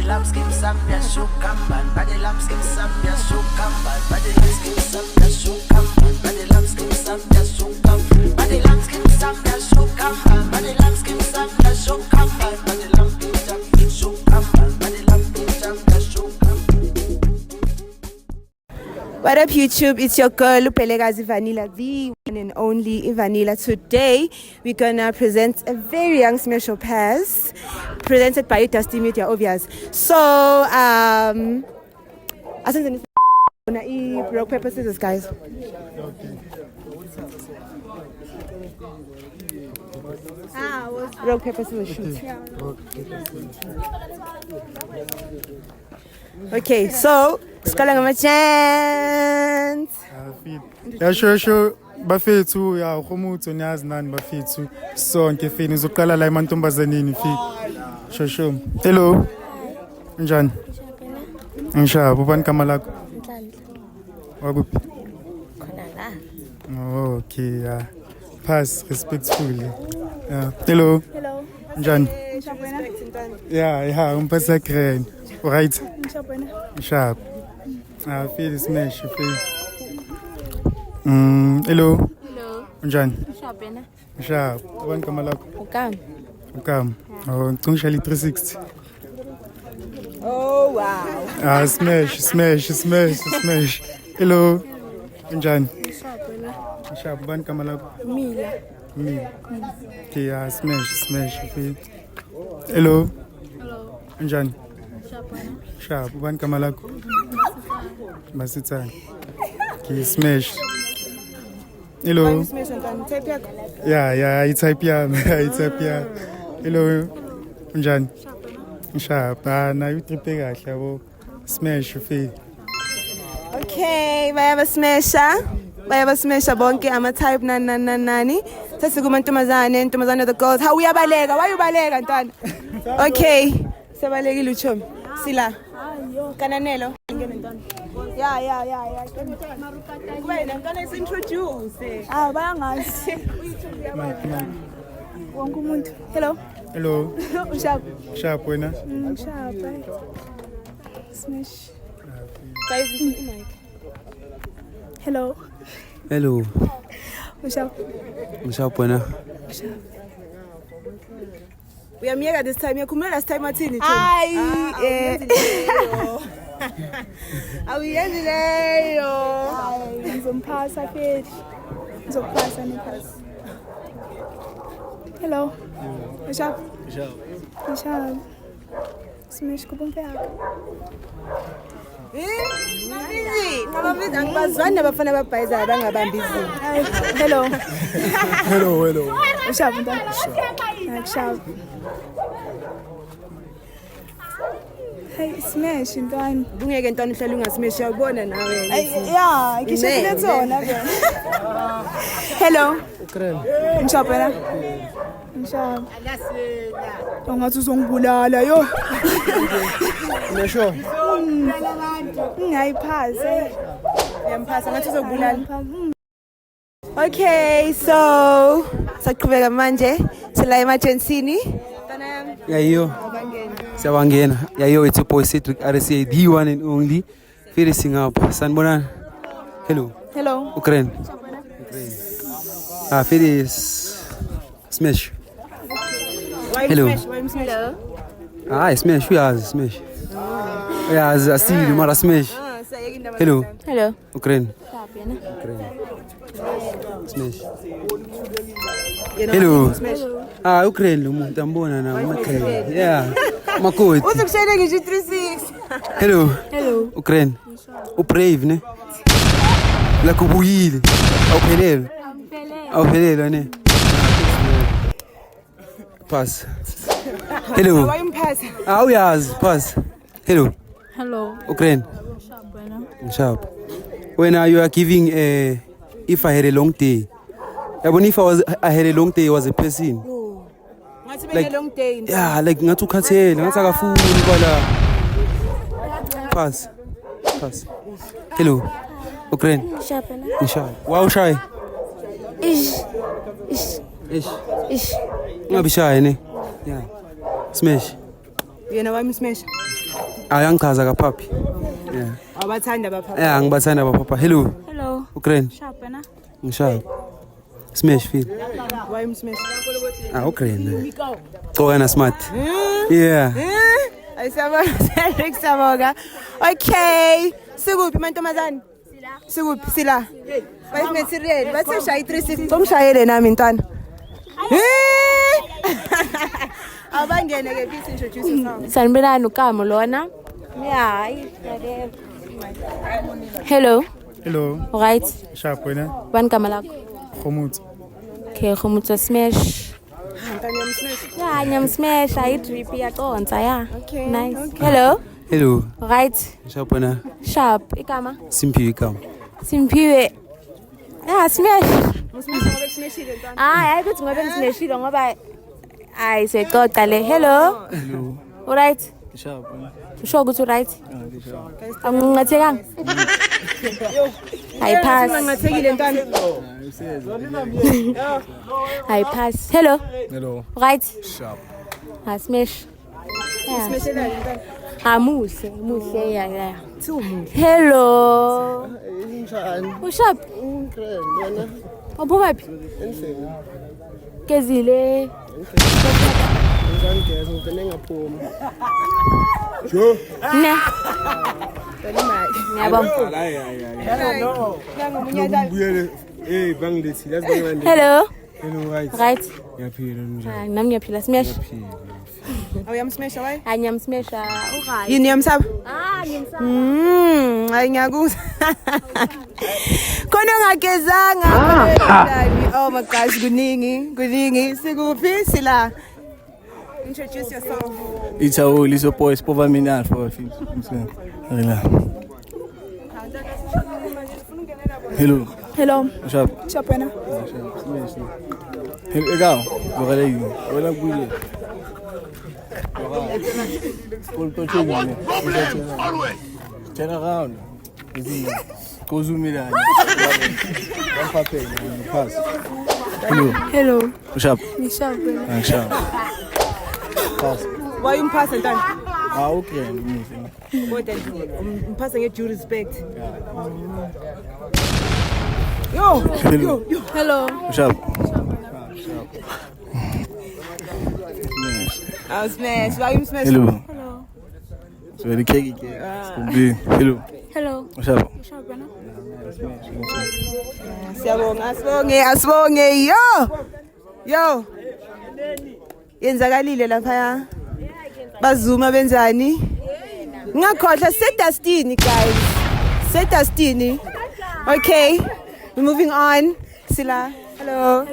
lambskin sam ya shukamban, body lambskin sam ya shukamban, body lambskin sam ya shukamban, body lambskin sam ya shukamban, body lambskin sam ya shukamban, body lambskin sam ya shukamban, body lambskin sam ya shukamban, body lambskin sam ya shukamban. What up YouTube, it's your girl Lupelegazi Vanilla, the one and only Vanilla. Today we're gonna present a very young special pass presented by Dusty Media, obvious. So I think the rock paper scissors, guys. Rock paper scissors shoot. Okay, so Skalang my chance. Yeah, sure. Bafethu ya khomutso niyazi nani bafethu sonke fini uzoqala la emantombazaneni fi. Sure. Hello. Njani? Ngishaba ubani kama lakho? Nhlanhla. Wakuphi? Khona la. Oh, okay, yeah. Pass respectfully. Yeah. Hello. Njani? Yeah, umpasa grand. Right. Sharp. I feel the smash. Hello. Njani? Sharp. Ubani kama lakho? Ukam. Oh, ngishali 360. Oh wow. Smash. Hello. Njani? Sharp. Ubani kama lakho? Mila. Okay, yeah, smash. Hello. Njani? Sharp. Ubani kama lakho? Basitsana. Okay, smash. Hello. Yeah, it's type ya. Hello. Njani? Sharp. Na you tripe kahle yabo. Smash fe. Okay, bayaba smasha bonke ama type nani. Sase kumantombazane the girls. How uyabaleka? Why ubaleka ntwana? Okay. Sebalekile uchomi. Sila. Kananelo. Yeah. Wena ngicela isintroduce. Bayangazi. Wonke umuntu. Hello. Sharp wena. Sharp. Smash. Guys, mic. Hello. Sharp wena. We are here this time. Yakumela last time athini? Awuyenzi leyo. Ngizomphasa fish. Ngizokuphasa nephasa. Hello. Sharp. Smash kubombe yakho. Ngabambizi angibazwani abafana babhayiza bangabambi izinto. Hello. Sharp. Sharp. Hey, smash ntwana. Ungeke ntwana uhlala ungasmash uyabona nawe. Yeah, ngishekile tsona ke. Hello. Sharp wena. Sharp. Ungathi uzongibulala yo. Nesho. Ngayiphase. Yamphasa ngathi uzobulala. Okay, so saqhubeka manje sila emergency. Yayo. Siyabangena. Yayo, it's a boy Cedric RSA, the one and only. Finishing up. Sanibonani. Hello. Ukraine. Finish. Smash. Hello. Smash. Smash. Yeah, I see you, mara smash. Hello. Ukraine. Smash. Hello. Ukraine lo muntu ambona na Ukraine. Yeah. Makoti. Uzokushayela ngisho 36. Hello. Ukraine. Ubrave ne? La kubuyile. Awuphelele ne? Pass. Hello. Uyazi pass. Hello. Ukraine. Sharp. When you are giving if I had a long day. If I had a long day, was a person. Like long day. Yeah, like ngatu khathele, ngathi akafuni kwala. Pass. Hello. Ukraine. Sharp. Wow, shy. Ish. Ngabi shy ne? Yeah. Smash. Yena wami smash. Ayangichaza kaPapi. Yeah. Abathanda bapha. Yeah, ngibathanda bapapa. Hello. Hello. Ukraine. Sharp wena. Ngishaya. Smash feel. Why umsmash? Ukraine. Coga na smart. Yeah. Ayisabona. Okay. Sikuphi mantombazane? Sikuphi sila? Bayimethi real. Bathe shayi 360. Ngomshayele nami ntwana. Abangene ke please introduce yourself. Sanibonani ukamo lona. Yeah, hello. Hello. Right. Sharp wena. Bani gama lakho? Khomutso. Okay, khumutsa smash. Ntwana yamsmash. Yeah, nyam smash ayi drip yaconsa yeah. Okay. Nice. Hello. Hello. Right. Sharp wena. Sharp. Igama? Simphiwe igama. Simphiwe. Yeah, smash. Smashile ntwana. Hayi ukuthi ngobe ngismashile ngoba hayi secoca le. Hello. Hello. Alright. Sharp wena. Usho ukuthi right? Angingathekanga. Hayi pass. Ngathekile ntwana. Hayi pass. Hello. Hello. Right. Sharp. Smash. Yeah. Smashile ntwana. Muhle yeah. Hello. Ushap. Uphuma phi? Kezile. Ne. Ngiyabonga. Hello. Right. Nami ngiyaphila smash. Awuyamsmasha why? Anyamsmasha. Yini yamsaba? Ngiyamsaba. Hayi ngiyakuzwa. Khona ungagezanga. Oh my gosh, kuningi. Sikuphi sila? Introduce yourself. It's a whole little boy, spova minal for a few. Hello. Hello. What's up? Sharp wena. Hello, go. Go ahead. Wala buye. Turn around. Go zoom in. Pass. Hello. Hello. What's up? Sharp wena. Sharp. Pass. Why umphatha ntwana? Okay. Kodwa umphatha nge-due respect. Yo. Hello. What's up? I'll smash. Why you smash? Hello. So the cake. Hello. Hello. What's up? Sharp wena. Asibonge. Yo. Yenzakalile lapha. Bazuma benzani? Ngakhohlwa sedustini guys. Sedustini. Okay. We're moving on. Sila. Hello.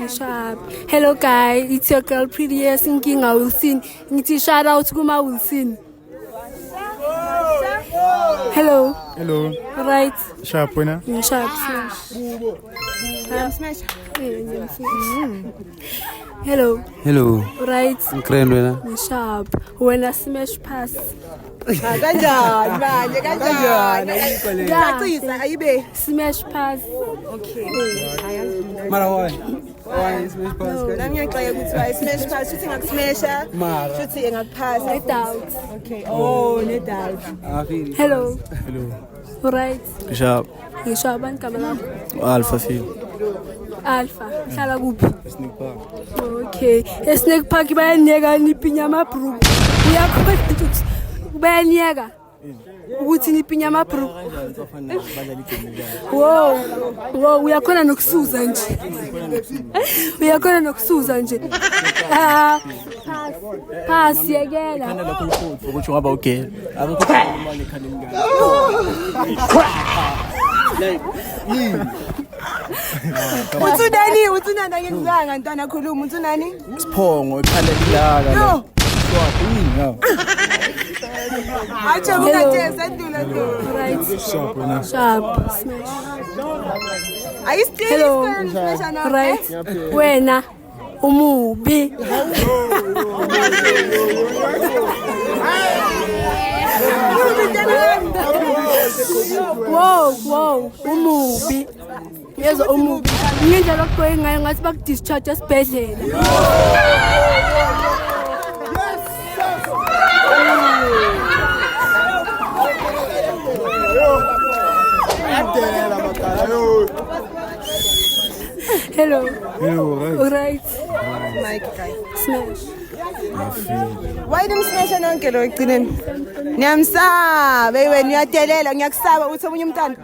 Sharp. Hello guys, it's your girl Prettiest Nkinga Wilson. Ngithi shout out kuma Wilson. Hello. Hello. Right. Sharp wena. Sharp. Smash. Hello. Hello. Right. Ukraine wena. Sharp. When I smash pass. Kanjani manje kanjani? Ngiyacisa ayibe. Smash pass. Okay. Mara why? Why smash pass? Nami ngiyaqala ukuthi why smash pass futhi ngakusmasha. Futhi engakuphasa. No doubt. Okay. Oh, no doubt. Hello. Hello. Right. Sharp. Sharp bani gama lakho? Alpha feel. Alpha. Hlala kuphi? Sneak park. Okay. Snake park bayanika nipinya amabhruku. Uyakhona ukuthi bayanika ukuthi nipinya amabhruku. Wow, uyakhona nokusuza nje. Uyakhona nokusuza nje. Pass yekela. Ukuthi ungaba okay. Akukho imali ekhaleni ngani. Uthunani ngikuzanga ntwana khuluma uthunani? Siphongo ekhaleni laka. Yo. No. Acha ukatesa ndula ndo. Right. Sharp wena. Sharp. Smash. Are you still Hello. smash now? Right. Wena umubi. Wow, umubi. Yezo umubi. Ngendlela lokho ngayo ngathi bakudischarge esibhedlela. Hello. Hello, right. Alright. Mike guys. Smash. Why didn't smash nonke lo egcineni? Niyamsaba wena niyadelela ngiyakusaba uthi omunye umntana.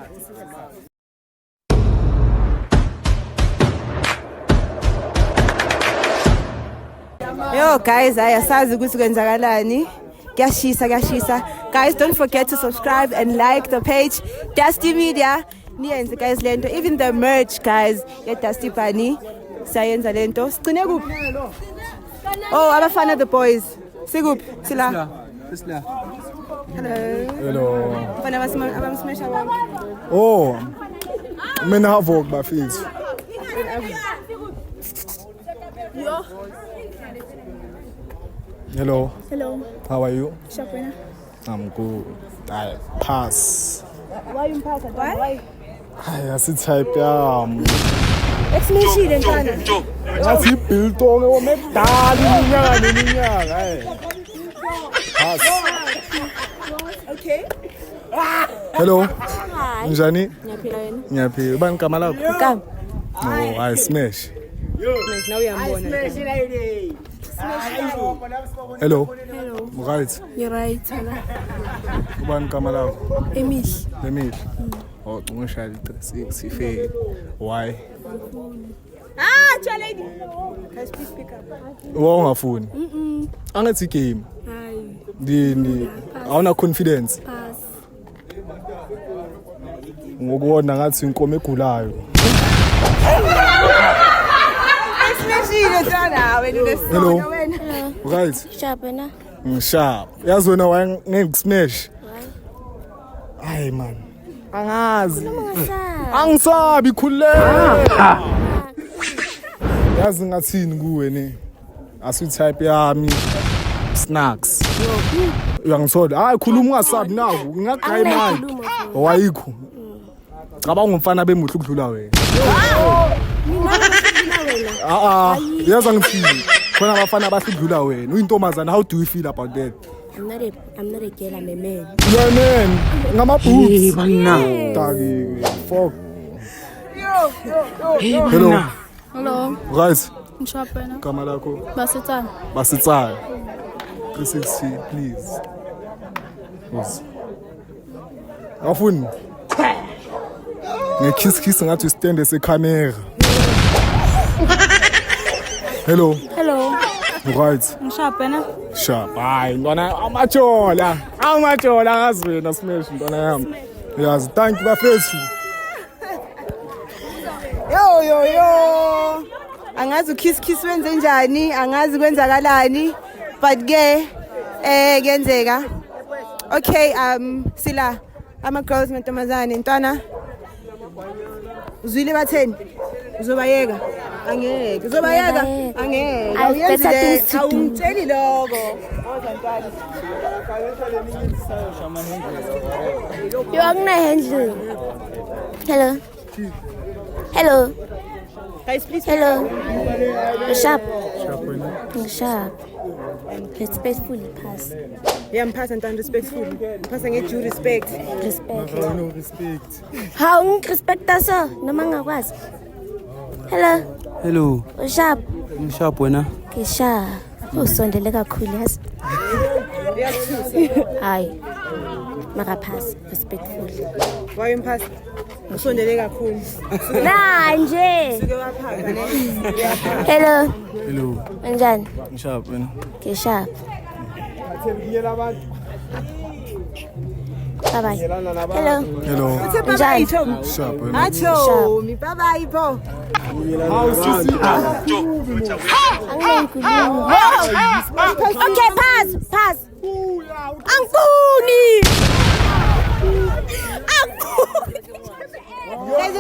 Yo guys, ayasazi ukuthi kwenzakalani. Kuyashisa. Guys, don't forget to subscribe and like the page Dusty Media. Niyenze guys lento, even the merch guys, get Dusty Bunny. Sayenza lento. Sigcine kuphi? Oh, abafana the boys. Sikuphi? Sila. Hello. Mfana abamsmasha bonke. Oh, mina havok bafethu. Hello. Hello. How are you? Shapena. I'm good. I pass. Why you pass? Why? Hayi asitype yami. Exmeshile ntana. Ngathi ibiltong omekudala iminyaka neminyaka. Hayi. Pass. Okay. Hello. Njani? Ngiyaphila wena. Ngiyaphila. Ubani igama lakho? Igama. No, I smash. Now uyambona. Hello. Hello. Right. You're right. Hello. Ubani igama lakho? Emil. Emil. Oh, ngishaya 36 ife. Why? Lady. Guys, please pick up. Ungafuni. Angathi game. Hi. Ndini. Awuna confidence. Pass. Ngokubona ngathi inkomo egulayo. Exmeshile ntana wena Hello. unesona wena. Right. Shapena. Ngishap. Yazi wena ngeke-smash. Hayi man. Angazi. Angisabi khuleka. Yazi ngathini kuwe ne? Asitype yami. Snacks. Uyangithola. Hayi khuluma ungasabi naku. Ngingaqhayi manje. Owayikho. Cabanga umfana bemuhle ukudlula wena. Yazi ngithini. Khona abafana abasidlula wena. Uyintombazana, how do you feel about that? I'm not a girl, I'm a man. You're a man. Ngama boobs. Dagi. Fuck. Hello. Hello. Right. Shapena. Igama lakho? Basitana. Basitsaya. 360 please. Pause. Afuni. Ngekiss ngathi stand esekamera. Hello. Hello. Right. Shapena. Sharp. Hayi ntwana amatshola. Amatshola ngazi wena smash ntwana yami. Yazi thank you bafethu. Yo. Angazi kiss wenze njani, angazi kwenzakalani, but ke kuyenzeka. Okay, Sila. Ama girls mantombazane ntwana. Uzwile batheni? Uzobayeka? Angeke. Uzobayeka? Angeke. Awuyenzile. Awumtsheli lokho. You are not handle. Hello. Guys, please. Hello. Sharp. Sharp. Sharp. Respectfully pass. Yeah, I'm passing down respectfully. Passing it due respect. Respect. No respect. How respect us noma ngakwazi. Hello. Hello. Sharp. Ngishap wena. Kisha. Usondele kakhulu yazi. Hayi. Maka pass respectfully. Why you pass? Usondele kakhulu. Nanje. Suke waphaka ne. Hello. Hello. Njani? Ngishap wena. Kisha. Bye bye. Hello. Hello. Njani? Sharp. Acho, mi bye po. Okay, pass. Angfuni.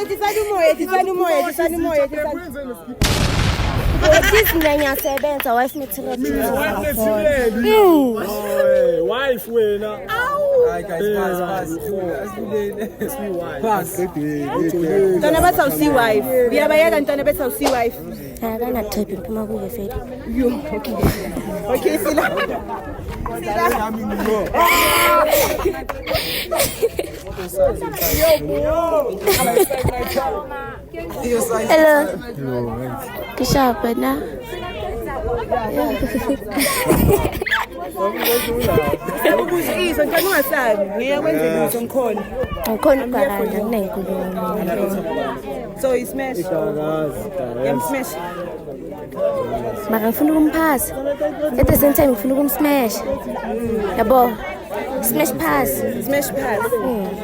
Tisani umoya. This ngiyasebenza wife therapy. Wife wena. Hi guys, pass. Ntwana bathi awusi wife. Uyabayeka ntwana bathi awusi wife. Akana type iphuma kuye fedi. Okay, Sila. Hello. Kushapha na. Izwe ngicela ungasabi. Ngiyakwenza ukuthi ngikhona. Ngikhona ukugaraja kunenkulumo. So you smash. Smash. Mara ngifuna ukumphasa. At the same time ngifuna ukumsmash. Yabo. Smash pass. Smash pass.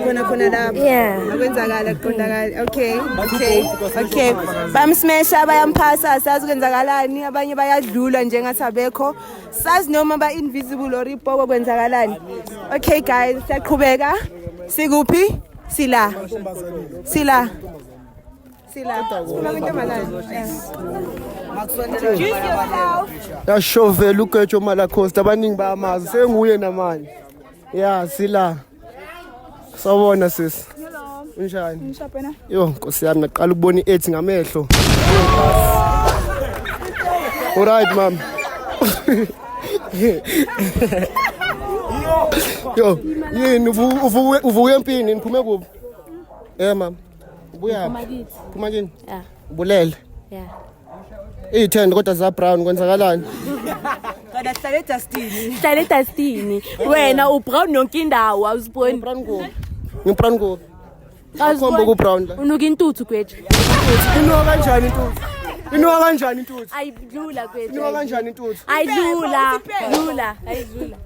Khona lapha. Yeah. Akwenzakala kuqondakala. Okay. Bamsmasha bayamphasa sazi kwenzakalani abanye bayadlula njengathi abekho. Sazi noma ba invisible or ipoko kwenzakalani. Okay guys, siyaqhubeka. Sikuphi? Sila. Sifuna intombazane. Introduce yourself. Yashovela uGetsho Malacosta abaningi bayamazi senguye namanje. Yeah, sila. Sawona sis. Hello. Unjani? Ngishapha. Yo, Nkosi yami naqala ukubona i8 ngamehlo. Alright, mom. Yo, yini uvuke empini niphume kuphi? Mama. Ubuya. Phuma kini? Yeah. Ubulele. Yeah. I10 kodwa za brown kwenzakalani? Kada hlale Dustin. Hlale Dustin. Wena ubrown yonke indawo awuziboni. Brown go. Ngibrown go. Akhomba ku brown la. Unuka intuthu kwethu. Inuka kanjani intuthu? Inuka kanjani intuthu? Ayidlula kwethu. Inuka kanjani intuthu? Ayidlula.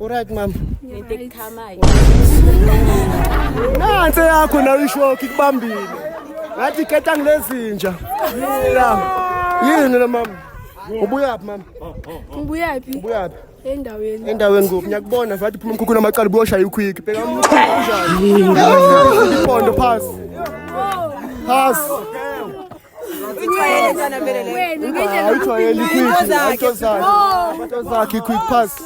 Alright mom. Into ekhamayo. Nansi yakho nawe ishoki kubambile. Ngathi keta ngilezinja. Yini la mama? Ubuyaphi mama? Ngibuyaphi? Ubuyaphi? Endaweni. Endaweni kuphi? Ngiyakubona vathi phuma umkhukhula amacala uboshaya iquick. Bheka kanjani? Ipondo pass. Pass. Unywele sana mbele le. Ayithwayeli quick pass.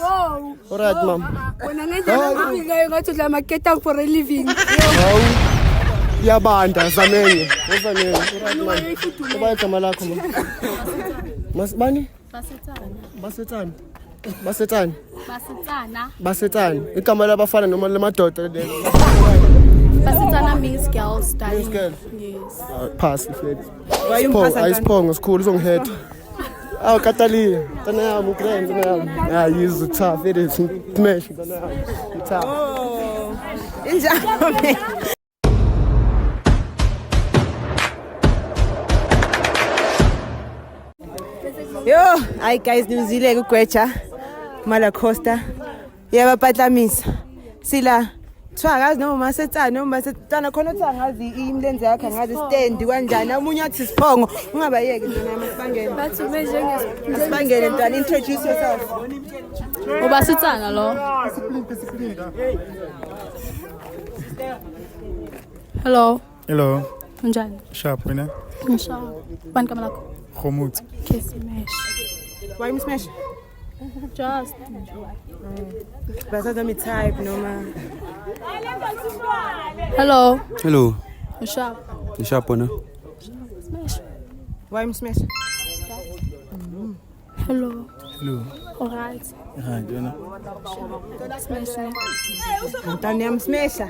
Alright mom. Wena ngendlela ngifikayo ngathi udla maketa for a living. Yabanda zamenye. Kuba igama lakho mama. Masibani? Basetsana. Igama labafana noma lamadoda le. Basetsana means girl style. Means girl. Yes. Pass lady. Ayisiphongo sikhulu uzongiheda. Aw Katalia, tana yami uGrand tana yami. Yizo tough it is smash tana yami. Tough. Oh. Injalo. Yo, hi guys, nimzile kuGwetsha Malacosta. Yabapatlamisa. Sila Twakazi noma setana khona uthi angazi imlenze yakhe angazi stand kanjani umunye athi siphongo ungabayeki nina masibangene Bathi benjenge masibangene ntwana introduce yourself ubasitsana lo. Hello. Unjani? Sharp wena. Ngishapha. Bani kama lakho? Khomutsi. Smash. why you smash Just. basa me type noma Hello. Ngishapha. Ngishapha na. Smash. why you smash Hello. Alright. Wena. Smash. ntana yam smasha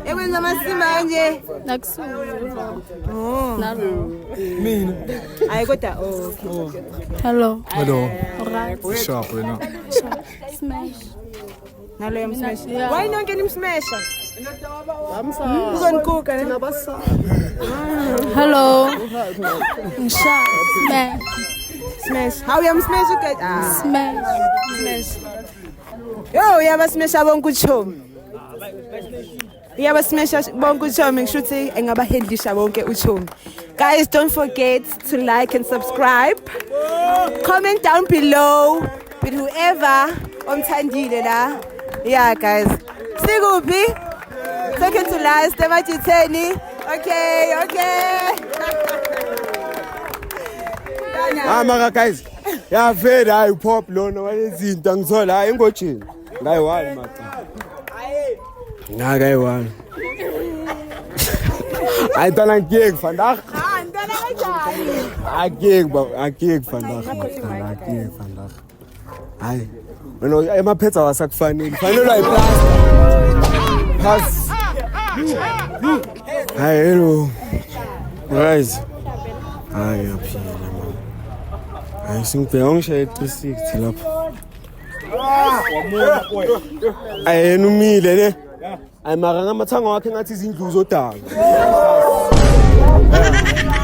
ekwenza masimba nje Nakusuka. oh Nalo. Mina. ayi kodwa okay Hello. Alright. Alright. Sharp wena. Smash. nalo yam smash Yeah. why nonke nimsmasha uzonikuka ne Hello. Ngishapha. Smash. smash how yam smash uget Smash. smash yo uyabasmasha bonke uchomi uyabasmasha bonke uchomi ngisho ukuthi engabahendlisha bonke uchomi. Guys, don't forget to like and subscribe. Comment down below with whoever omthandile la. Yeah guys, sikuphi second to last emajitheni. Okay Maka guys. Ya vele hayi pop lona wayezinto angizola hayi engojini. Ngayiwali mata. Ngayiwali. Hayi tana ngiyek vandag. ntwana kanjani? Ngiyek vandag. Hayi. Wena emaphetsa wasakufanele. Fanele ayiplaster. Pass. Hi, hello. Guys. Hayi yaphila man. Hayi singibheka ngishaye 360 lapha. Ayena umile le. Ayi mara ngamathanga wakhe ngathi izindlu zodaka.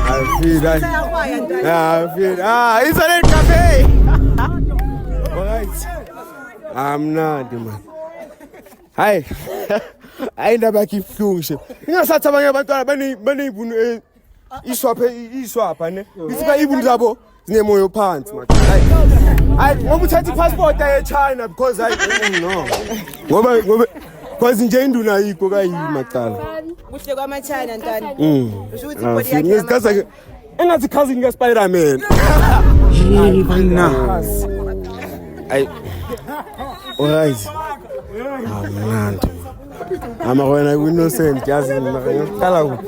I feel. It's a cafe. Alright. I'm not man. Hayi. Ayindaba kifhlungishe. Ingasathi abanye abantwana banezibunu iswapha ne. Isiba ibunu zabo zinemoyo phansi manje. Hayi ngoba uthatha ipassport eChina because I no. Ngoba because nje induna yikho kayini macala. Kuhle kwamaChina ntwana. Usho ukuthi body yakhe ngizikaza engathi cousin ka Spider-Man. Ay. Alright. Amnandi. Ama wena innocent yazi ngaqala kuphi.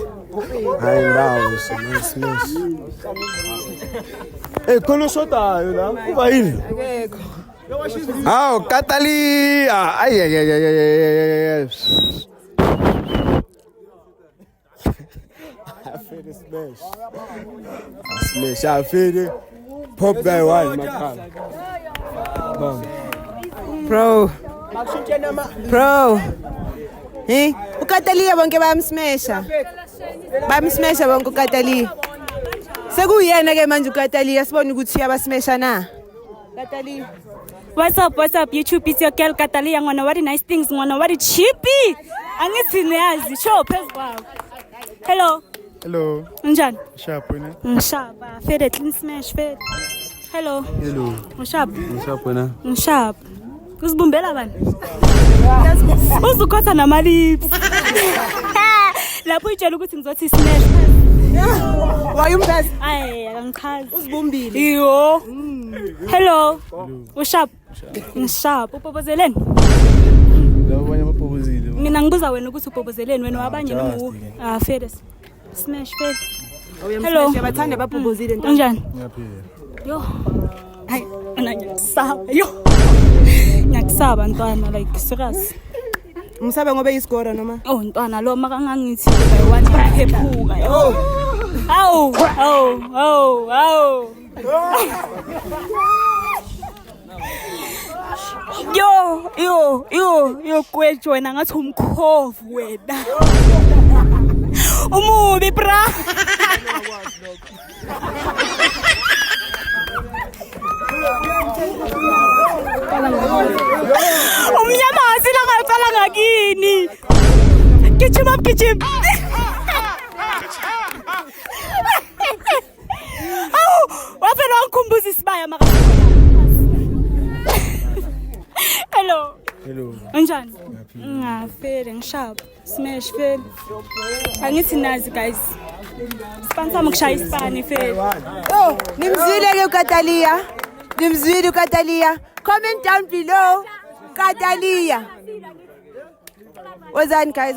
Hayi ndawo smash. Khona shotayo la kuba yini? akekho. Aw Katalia. Ay. I feel the smash. I feel it. Pop guy one makhala. Bro. Hey, uKatalia bonke bayamsmesha. Bayamsmesha bonke uKatalia. Sekuyena ke manje uKatalia sibona ukuthi uyabasmesha na. Katalia. What's up, YouTube? It's your girl Katalia. Ngwana wari nice things, ngwana wari chippy. Angithi niyazi, show phezulu kwawo. Hello. Hello. Njani? Sharp wena. Ngishaba. Fede clean smash fede. Hello. Ngishaba. wena. Ngishaba. Uzibumbela bani? Uzukhotha namalips. Lapho utshela ukuthi ngizothi smash. Wayumphasa. Ay, angichazi. Uzibumbile. Yo. Hello. Ushap. Ngishap. Upopozeleni? Labanye abapopozile. Mina ngibuza wena ukuthi upopozeleni wena wabanye noma Fede. Smash Fede. Hello. Bathanda bapopozile ntwana. Unjani? Ngiyaphila. Yo. Hayi, ngiyakusaba. Yo. Ngiyakusaba ntwana like serious. Umsabe ngobe yisigora noma? Oh ntwana lo makangangithi by one yaphephuka. Aw. Yo kwethu wena ngathi umkhovu wena. Umubi bra. Umnyama asila ngaqala ngakini. Gijim. Awu, wafela wangikhumbuza isibaya maka. Hello. Unjani? Ngafele ngishaba. Smash fele. Angithi nazi guys. Sponsor mkushaya isipani fele. Oh, nimzwile ke uKatalia. Nimzwile uKatalia. Comment down below. Katalia. Wazani guys,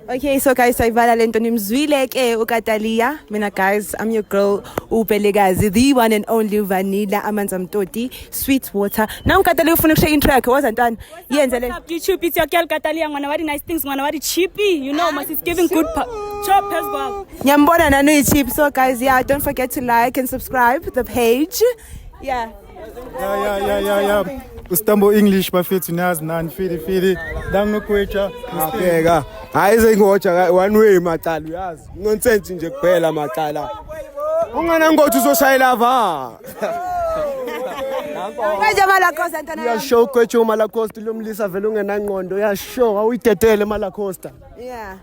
Okay, so guys, sayivala lento nimzwile ke uKatalia. Mina guys, I'm your girl uPelegazi, the one and only Vanilla Amanza Mtoti, Sweet Water. Now uKatalia ufuna ukushaya intro yakhe wazantwana. Yenze le. YouTube it's your girl Katalia ngwana wari nice things ngwana wari chippy. You know, must is giving good chop phezulu. Nyambona nanu ichip. So guys, yeah, don't forget to like and subscribe the page. Yeah. Ustambo English bafethu niyazi nani fili dangokwetha Abheka hayi sengotsha one way macala uyazi nonsense nje kuphela macala ungana ngothi uzoshayela va Manje Malacosta ntana. ya show kwethu Malacosta lomlisa vele ungenangqondo ya show awuyidedele Malacosta. Yeah.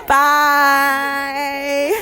Bye.